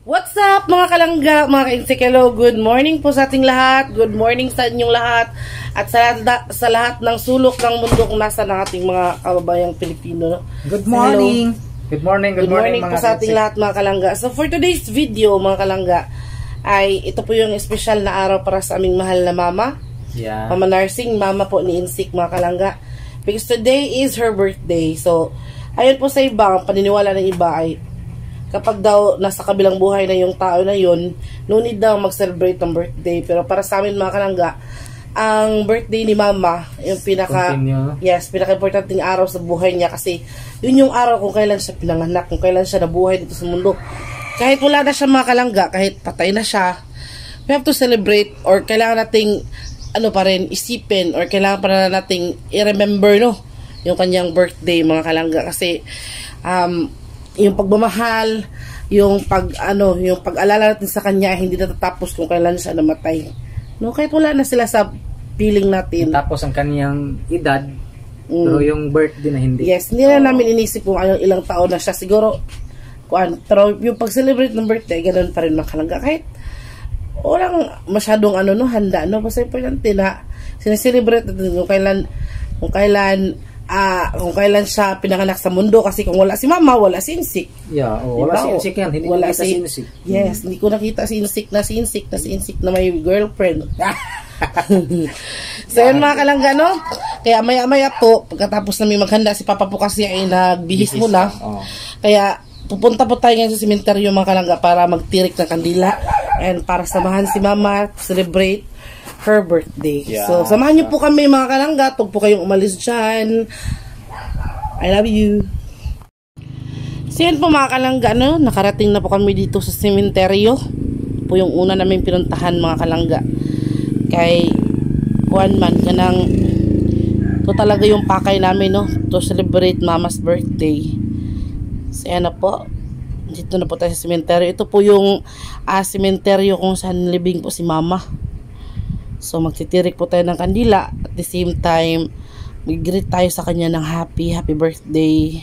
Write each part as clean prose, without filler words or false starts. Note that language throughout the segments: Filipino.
What's up mga kalangga, mga ka-insekelo? Good morning po sa ating lahat. Good morning sa inyong lahat. At sa lahat ng sulok ng mundo kung nasa ng ating mga kababayang Pilipino. Good morning. Good morning po sa ating lahat mga kalangga. So for today's video mga kalangga, ay ito po yung special na araw para sa aming mahal na mama. Yeah. Mama Nursing, mama po ni Insik mga kalangga. Because today is her birthday. So ayun po sa iba, paniniwala ng iba ay kapag daw nasa kabilang buhay na yung tao na yun, no need daw mag-celebrate ng birthday. Pero para sa amin mga kalangga, ang birthday ni mama, yung pinaka-importanting araw sa buhay niya kasi yun yung araw kung kailan siya pinanganak, kung kailan siya nabuhay dito sa mundo. Kahit wala na siya mga kalangga, kahit patay na siya, we have to celebrate or kailangan nating pa rin, isipin or kailangan pa na nating i-remember yung kanyang birthday mga kalangga kasi yung pagmamahal, yung pag-alala natin sa kanya hindi natatapos kung kailan siya namatay. Kahit wala na sila sa feeling natin. Tapos ang kanyang edad, pero yung birthday na hindi. Yes, hindi na namin inisip kung ilang taon na siya. Siguro, pero yung pag-celebrate ng birthday, ganun pa rin mga kalangga. Kahit walang masyadong handa. Basta importante na sineselebrate natin kung kailan siya pinanganak sa mundo kasi kung wala si mama, wala si Insik. Yeah, wala si Insik yan. Hindi wala si Insik. Yes, hindi ko nakita si Insik na may girlfriend. So yun mga kalangga, kaya maya po, pagkatapos namin maghanda, si Papa po kasi ay nagbihis muna. Kaya pupunta po tayo ngayon sa sementeryo mga kalangga para magtirik ng kandila and para samahan si mama to celebrate her birthday. Yeah. So, samahan niyo po kami mga kalangga. Huwag po kayong umalis dyan. I love you. So, yan po mga kalangga, nakarating na po kami dito sa sementeryo. Po yung una namin pinuntahan mga kalangga. Kay Juan man, kanang ito talaga yung pakay namin, to celebrate mama's birthday. So, yan na po. Dito na po tayo sa sementeryo. Ito po yung sementeryo kung saan libing po si mama. So magtitirik po tayo ng kandila at the same time mag-greet tayo sa kanya ng happy birthday.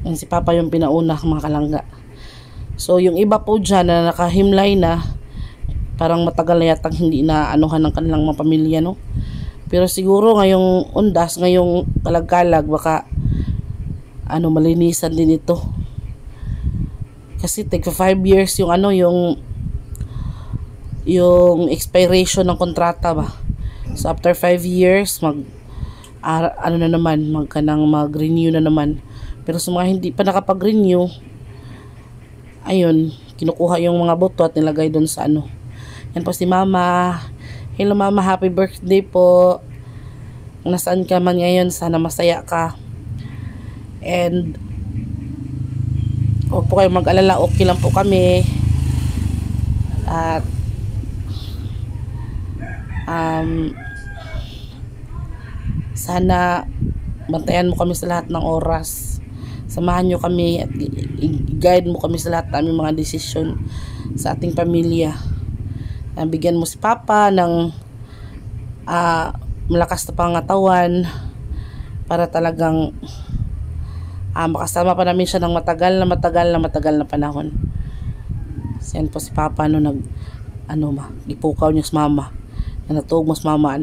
Yan si Papa yung pinauna mga kalangga. So yung iba po dyan na nakahimlay na, parang matagal na yatang hindi na ng kanilang mga pamilya, pero siguro ngayong undas, ngayong kalag-kalag, baka malinisan din ito kasi take 5 years yung expiration ng kontrata ba. So after 5 years mag-renew na naman. Pero sa mga hindi pa nakapag-renew, ayun, kinukuha yung mga boto at nilagay doon sa Yan po si mama. Hello mama, happy birthday po. Nasaan ka man ngayon, sana masaya ka. And huwag po kayo mag-alala, okay lang po kami. At sana bantayan mo kami sa lahat ng oras, samahan nyo kami at i-guide mo kami sa lahat ng aming mga desisyon sa ating pamilya. Bigyan mo si Papa ng malakas na pangatawan para talagang makasama pa namin siya ng matagal na panahon. Yan po si Papa ipukaw niya sa mama na natuog mas mama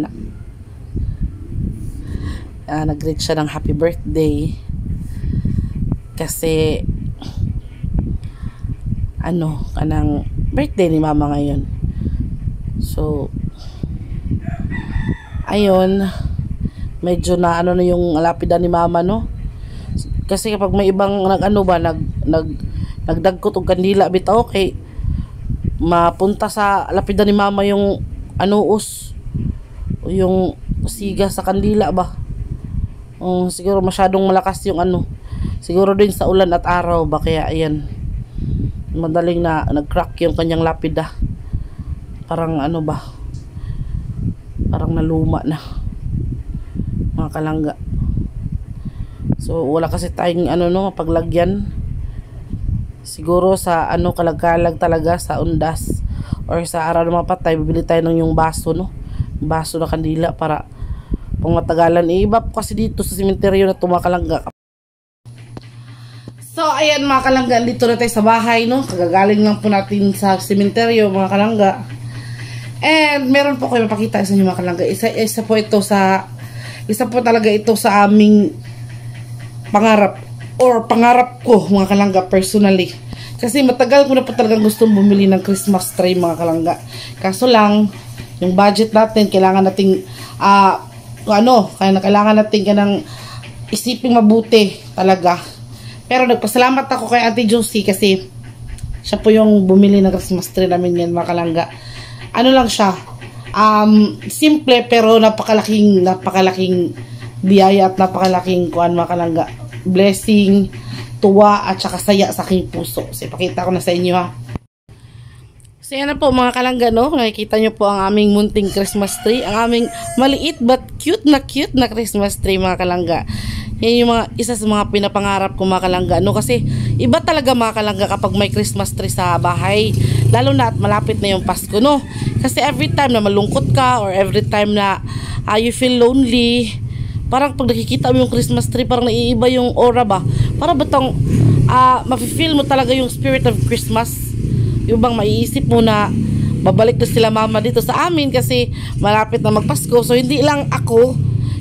nag-greet siya ng happy birthday kasi kanang birthday ni mama ngayon. So ayun, medyo na yung lapida ni mama kasi kapag may ibang nagdagkot og kandila bitaw kay mapunta sa lapida ni mama yung yung siga sa kandila ba. Siguro masyadong malakas yung siguro din sa ulan at araw ba, kaya ayan, madaling na nag-crack yung kanyang lapida. Parang parang naluma na mga kalangga. So wala kasi tayong mapaglagyan. Siguro sa kalag-kalag talaga sa undas or sa araw na mapatay, bibili tayo ng yung baso na kandila para pang matagalan. Iba po kasi dito sa sementeryo na tumakalangga. So, ayan mga kalangga, dito na tayo sa bahay, no? Kagagaling lang po natin sa sementeryo, mga kalangga. And, meron po kayo mapakita sa inyo mga kalangga. Isa po talaga ito sa aming pangarap. Or pangarap ko, mga kalangga, personally. Kasi matagal ko na po talagang gustong bumili ng Christmas tree, mga kalangga. Kaso lang, yung budget natin, kailangan nating, kailangan natin kanang isiping mabuti talaga. Pero nagpasalamat ako kay Ate Josie kasi siya po yung bumili ng Christmas tree namin yan, mga kalangga. Ano lang siya, simple pero napakalaking biyaya at napakalaking mga kalangga. Blessing, tuwa at saka saya sa aking puso. So, ipakita ko na sa inyo ha. So, yan na po mga kalangga, no? Nakikita nyo po ang aming munting Christmas tree. Ang aming maliit but cute na Christmas tree, mga kalangga. Yan yung isa sa mga pinapangarap ko, mga kalangga, no? Kasi iba talaga, mga kalangga, kapag may Christmas tree sa bahay. Lalo na at malapit na yung Pasko, no? Kasi every time na malungkot ka or every time na you feel lonely, parang pag nakikita mo yung Christmas tree, parang naiiba yung aura ba? Parang batang mafe-feel mo talaga yung spirit of Christmas. Yung bang maiisip mo na babalik na sila mama dito sa amin kasi malapit na magpasko. So hindi lang ako,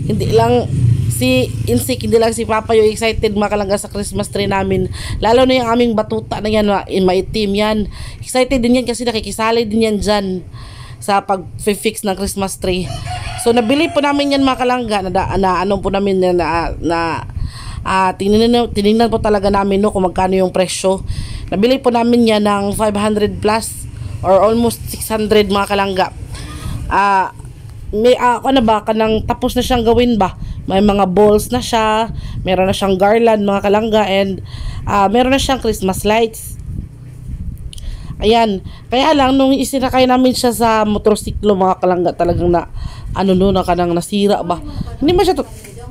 hindi lang si Insik, hindi lang si Papa yung excited, mga kalangga, sa Christmas tree namin. Lalo na yung aming batuta na yan, maitim yan. Excited din yan kasi nakikisali din yan dyan sa pag-fix ng Christmas tree. So nabili po namin yan, mga kalangga, tinignan po talaga namin, no, kung magkano yung presyo. Nabili po namin yan ng 500 plus or almost 600, mga kalangga. Tapos na siyang gawin ba? May mga balls na siya, meron na siyang garland, mga kalangga, and meron na siyang Christmas lights. Ayan, kaya lang nung isinakay namin siya sa motorsiklo, mga kalangga, talagang nasira ba? Hindi man siya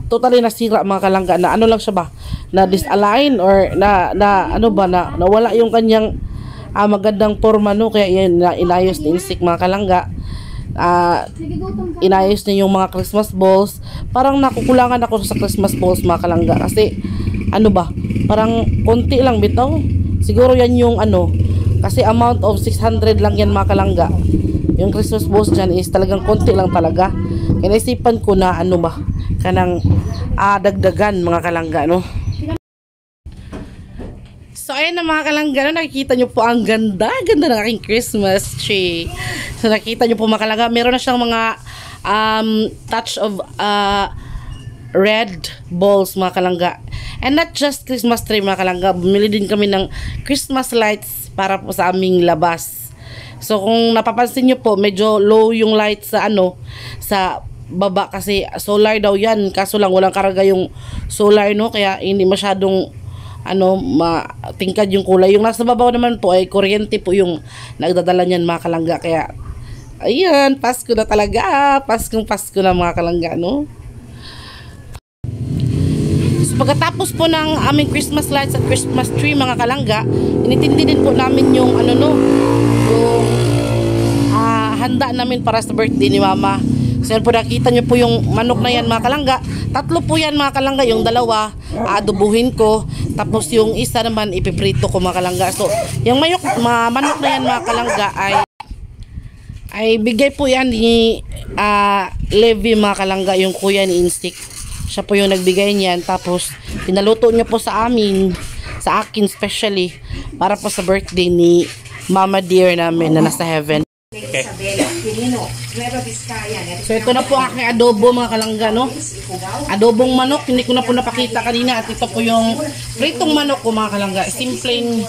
totally nasira, mga kalangga, na ano lang siya ba? Na disalign or nawala yung kanyang magandang forma, no? Kaya yan, inayos ni Insik, mga kalangga. Inayos niya yung mga Christmas balls. Parang nakukulangan ako sa Christmas balls, mga kalangga, kasi parang konti lang bitaw. Siguro yan yung kasi amount of 600 lang yan, mga kalangga. Yung Christmas balls dyan is talagang konti lang talaga. Kaya naisipan ko na kanang dagdagan, mga kalangga, no? So ayan na, mga kalangga, no? Nakikita nyo po ang ganda ng aking Christmas tree. So nakikita nyo po, mga kalangga, meron na siyang mga touch of red balls, mga kalangga. And not just Christmas tree, mga kalangga, bumili din kami ng Christmas lights para po sa aming labas. So kung napapansin nyo po, medyo low yung lights sa sa baba kasi solar daw yan, kaso lang walang karga yung solar, no? Kaya hindi masyadong matingkad yung kulay. Yung nasa babaw naman po ay kuryente po yung nagdadala niyan, mga kalangga. Kaya ayan, Pasko na talaga, Pasko na, mga kalangga, no? So pagkatapos po ng aming Christmas lights at Christmas tree, mga kalangga, initindi din po namin yung yung handa namin para sa birthday ni Mama. So yan po, nakita nyo po yung manok na yan, mga kalangga. 3 po yan, mga kalangga. Yung 2 adobuhin ko, tapos yung isa naman ipiprito ko, mga kalangga. So yung manok na yan, mga kalangga, ay bigay po yan ni Levi, mga kalangga, yung kuya ni Insik. Siya po yung nagbigay niyan, tapos pinaluto niya po sa akin especially para po sa birthday ni Mama dear namin na nasa heaven. Okay. So ito na po aking adobo, mga kalangga, no? Adobong manok, hindi ko na po napakita kanina. At ito po yung pritong manok ko, mga kalangga. Simpleng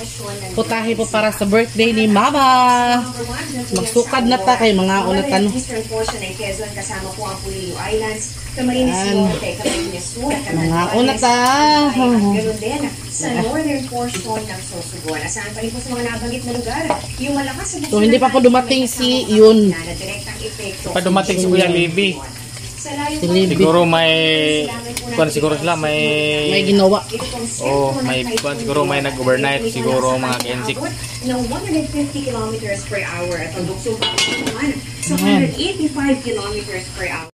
putahe po para sa birthday ni Mama. Magsukad na ta kay mga unatan. Mga unata. Sa northern portion ng Sorsogon. Asahan pa rin po sa mga nabanggit na lugar. Yung malakas sa so hindi pa po dumating si yun. Pa dumating si Kuya Libby. Siguro siguro sila may ginawa. Siguro may nag-overnight siguro mga Gensik. Ng 150 kilometers per hour at ang bukso pa naman sa 185 kilometers per hour.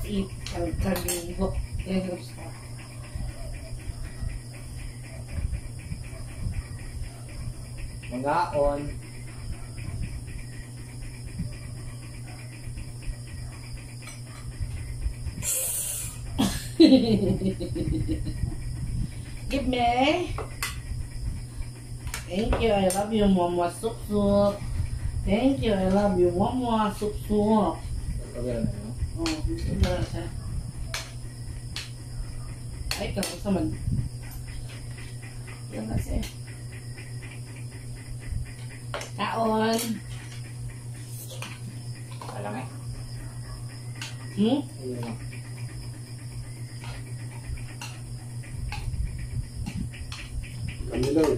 let's eat. Kaligo. Yan yung gusto. Mangaon. Give me. Thank you. I love you, Mama Sup Sup. Thank you. I love you, Mama Sup Sup. Pagkagal na yun. Oh, gusto mo na siya. Ay, kamusta man. Yan na siya. Kaon. Alam eh. Hmm? Ayun lang. Kami lang.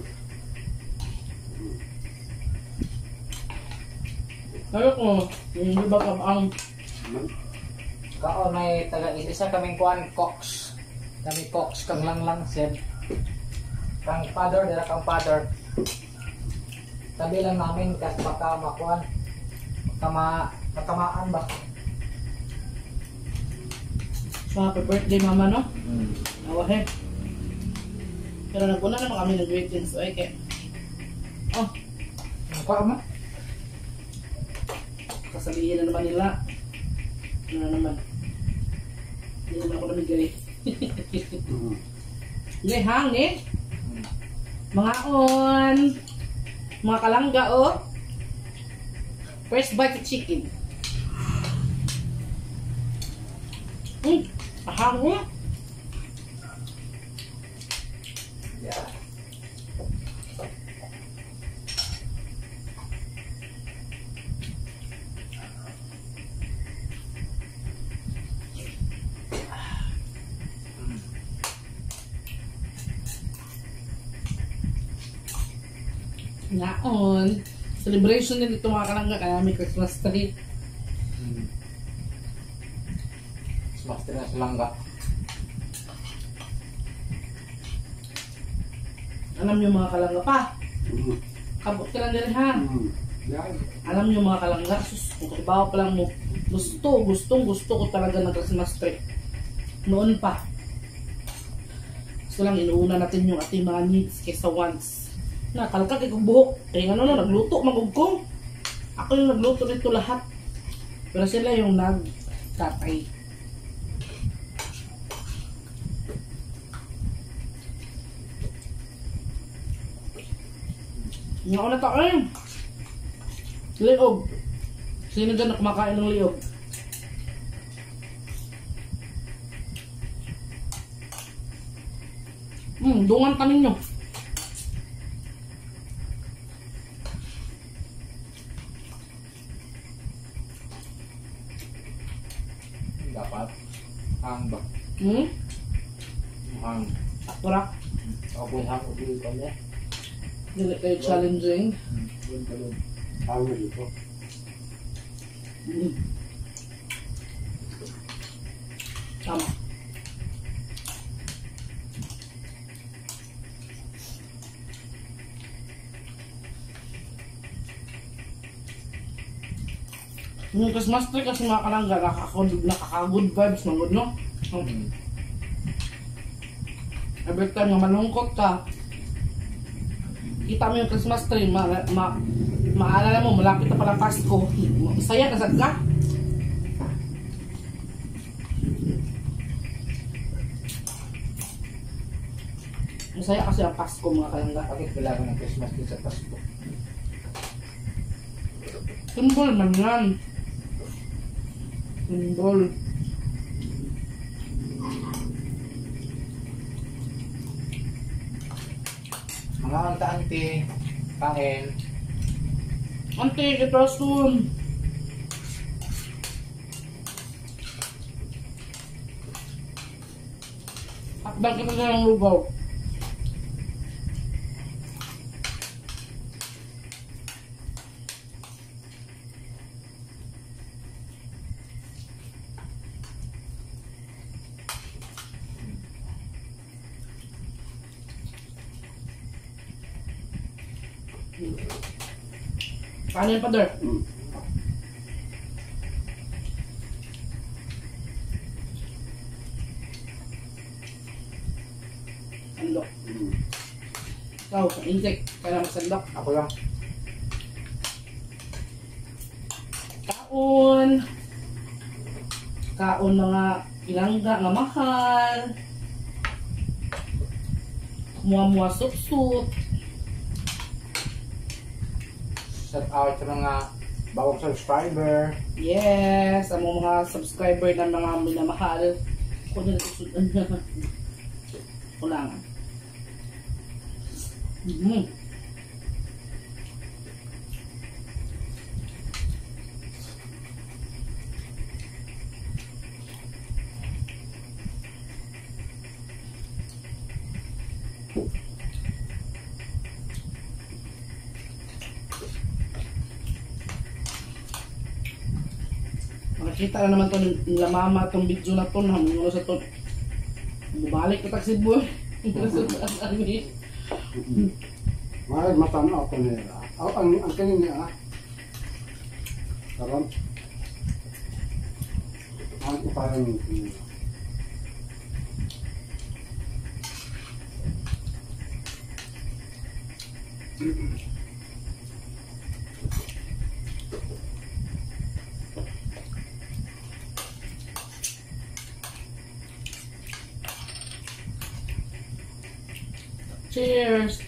Sabi ko, hindi ba ka ang Kaon may isa kaming kuan Cox. Kami Cox kang lang sir. Kang father dira kang father. Tabi lang namin kas baka makuan. Matamaan ba? happy birthday mama, no? Awahe. Pero nagpuna naman kami ng greetings. So, okay. Oh, Kuan mo? kasabihin na naman nila. Ano na naman. Hindi naman ako namigay. Hindi, hangin. Mga on. Mga kalangga, oh. First bite of chicken. Hangin. Yeah. Ngaon. Celebration din ito mga kalangga. Kaya may Christmas tree. Master na selangga. Alam nyo mga kalangga pa. Kabot ka lang din ha. Yan. Alam nyo mga kalangga. Sus, kung kabawa pa lang mo. Gusto ko talaga ng Christmas tree. Noon pa. Gusto lang inuuna natin yung ating mga needs kaysa wants. Nakalkag ikong buhok. Kaya ano na, nagluto magugkong. Ako yung nagluto nito lahat. Pero sila yung nagtatay. Ngaon na tayo. Liog. Sino dyan na kumakain ng liog? Dungan tanin nyo. Dapat. Hang ba? Hang. Wala. Ako hang ubi ko niya. Dili kayo challenging. Tama dito. Tama. Yung Christmas tree kasi mga kalangga, nakaka-good vibes ng good, no? Every time nga malungkot ka, kita mo yung Christmas tree, maalala mo, malapit na pala Pasko, masaya ka sad ka. Masaya kasi ang Pasko mga kalangga. Bakit kailangan ng Christmas din sa Pasko? Symbol man yan. Symbol. Mga anta-anti, kain. Ante, ito soon. Hakbang kita sa ng lugaw. Kanin pa, Der. Ikaw, insect. Kaya magsandok. Ako lang. Kaon. Kaon mga ilangga nga mahal. Muwa-muwa sup-sup. Shout out sa mga bagong subscriber. Yes, ang mga subscriber na mga minamahal. Kung nila susudan na. Kulangan. Makikita na naman to nila mama itong video na to na muna sa to. Bumalik ko taksi boy. Mahal matanaw ako nila. Ang kanin niya karon. Ang parang Cheers!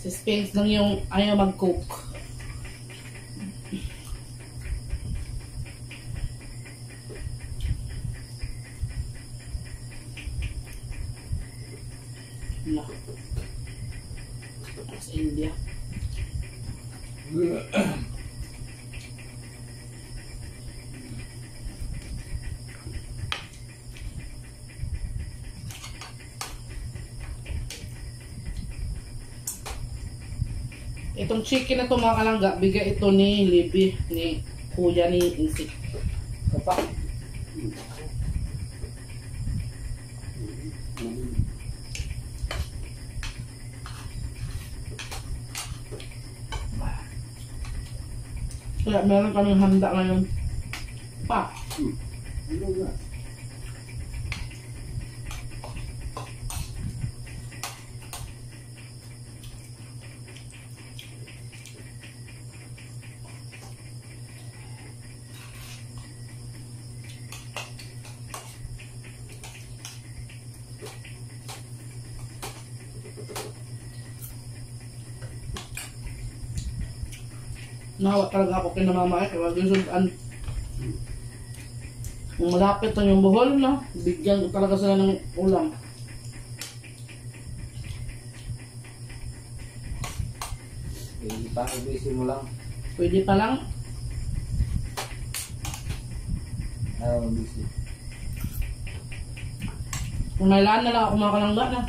Si Spence lang yung ayaw mag-cook. Na. Sa India. Itong chicken na to mga kalangga, bigay ito ni Libby, ni kuya ni Insik. Kapa. Kaya meron kaming handa ngayon. Pa! ano na? Nawa talaga ako kay mama eh. Kaya gusudan. Kung malapit na yung buhol na, bigyan ko talaga sila ng ulam. Hindi pa, ibisin mo lang. Pwede pa lang. Ayaw, ibisin. Kung nailaan na lang ako mga kalangga na.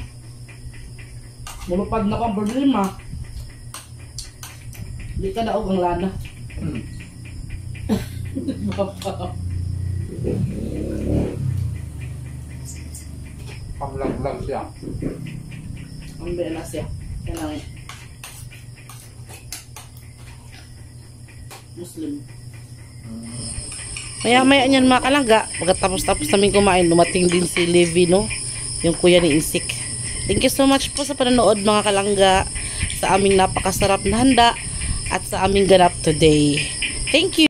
Mulupad na ko ang problema. Hindi ka daog ang lana. Pamlag-lag siya. Ang bela siya. Yan ang Muslim. Maya-maya niyan mga kalangga, pagkatapos-tapos namin kumain, dumating din si Levi, no? Yung kuya ni Insik. Thank you so much po sa panonood mga kalangga, sa aming napakasarap na handa at sa aming ganap today. Thank you!